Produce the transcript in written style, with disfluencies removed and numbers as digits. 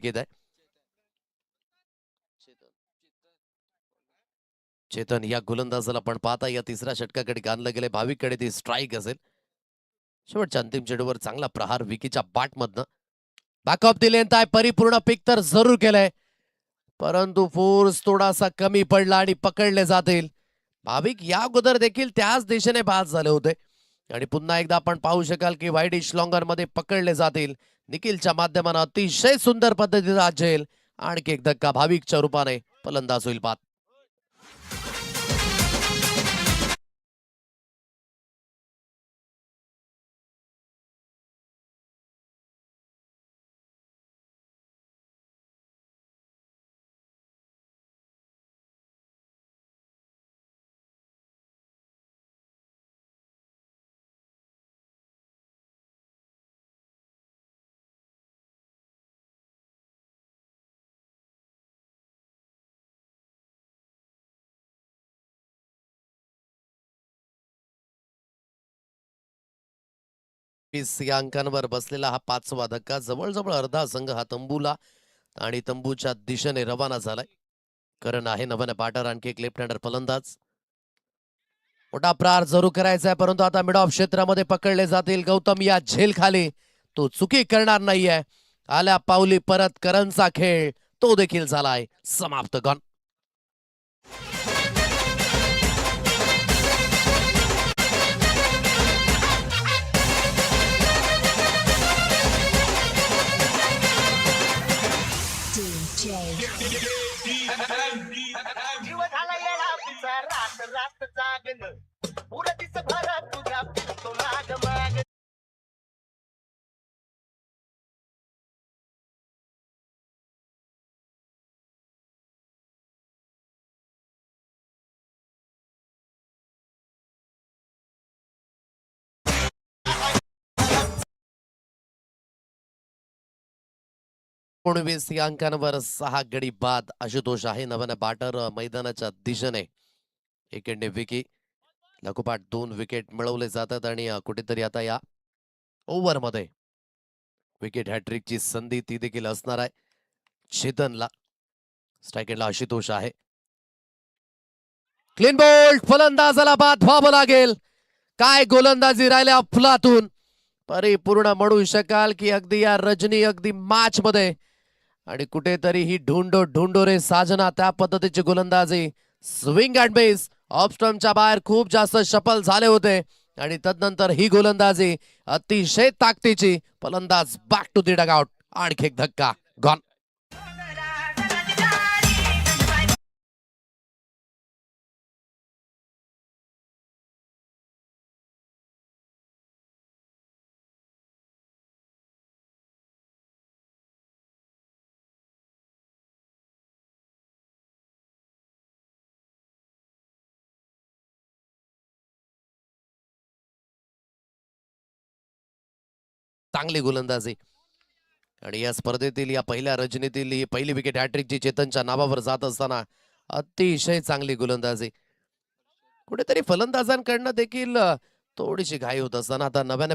घेत आहे चेतन या गोलंदाजाला पण पाहता या तिसऱ्या षटकाकडे आणलं गेले. भाविककडे ती स्ट्राईक असेल. शेवटच्या अंतिम चेंडूवर चांगला प्रहार विकीच्या बॅटमधनं. बॅकअप दिले परिपूर्ण पिक तर जरूर केलंय, परंतु फोर्स थोडासा कमी पडला आणि पकडले जातील. भाविक या अगोदर देखील त्याच दिशेने बाद झाले होते आणि पुन्हा एकदा आपण पाहू शकाल की वाईड इश लॉंगर मध्ये पकडले जातील. निखिलच्या माध्यमाने अतिशय सुंदर पद्धतीचा झेल. आणखी एक धक्का भाविकच्या रूपाने फलंदाज होईल बाद. या अंकांवर बसलेला हा 5वा धक्का. जवळजवळ अर्धा संघ हा तंबूला आणि तंबूच्या दिशेने रवाना झालाय. करण आहे नव्याने बॅटर. आणखी एक लेफ्ट हँडर फलंदाज. मोठा प्रहार जरूर करायचा आहे, परंतु आता मिड ऑफ क्षेत्रामध्ये पकडले जातील. गौतम या झेल खाली तो चुकी करणार नाहीये. आल्या पावली परत करणचा खेळ तो देखील झालाय समाप्त. गॉन. जीव झाला येडा तुझा रात रात जागन पुढं दिस भर तुझ्या फिरतो माग माग. या अंकांवर 6 गडी बाद. आशुतोष आहे नव्याने बॅटर. मैदानाच्या दिशेने एकेंडे विकी. लगोपाठ 2 विकेट मिळवले जातात आणि कुठेतरी आता या ओव्हरमध्ये विकेट हॅट्रिकची संधी ती देखील असणार आहे चेतनला. स्ट्राईक आशुतोष आहे. Clean bowled. फलंदाजाला बाद व्हावं लागेल. काय गोलंदाजी राहिल्या अफलातून. परिपूर्ण म्हणू शकाल की अगदी या रजनी अगदी मॅच मध्ये आणि कुठेतरी ही ढूंढो रे साजना त्या पद्धतीची गोलंदाजी. Swing and base. ऑफ स्टंपच्या बाहेर खूप जास्त शफल झाले होते आणि तदनंतर ही गोलंदाजी अतिशय ताकदीची. फलंदाज बॅक टू दी डगआउट. आणखी एक धक्का. गॉन. चांगली गोलंदाजी आणि या स्पर्धेतील या पहिल्या रजनीतील ही पहिली विकेट हॅट्रिकची चेतनच्या नावावर जात असताना अतिशय चांगली गोलंदाजी. कुठेतरी फलंदाजांकडनं देखील थोडीशी घाई होत असताना आता नव्याने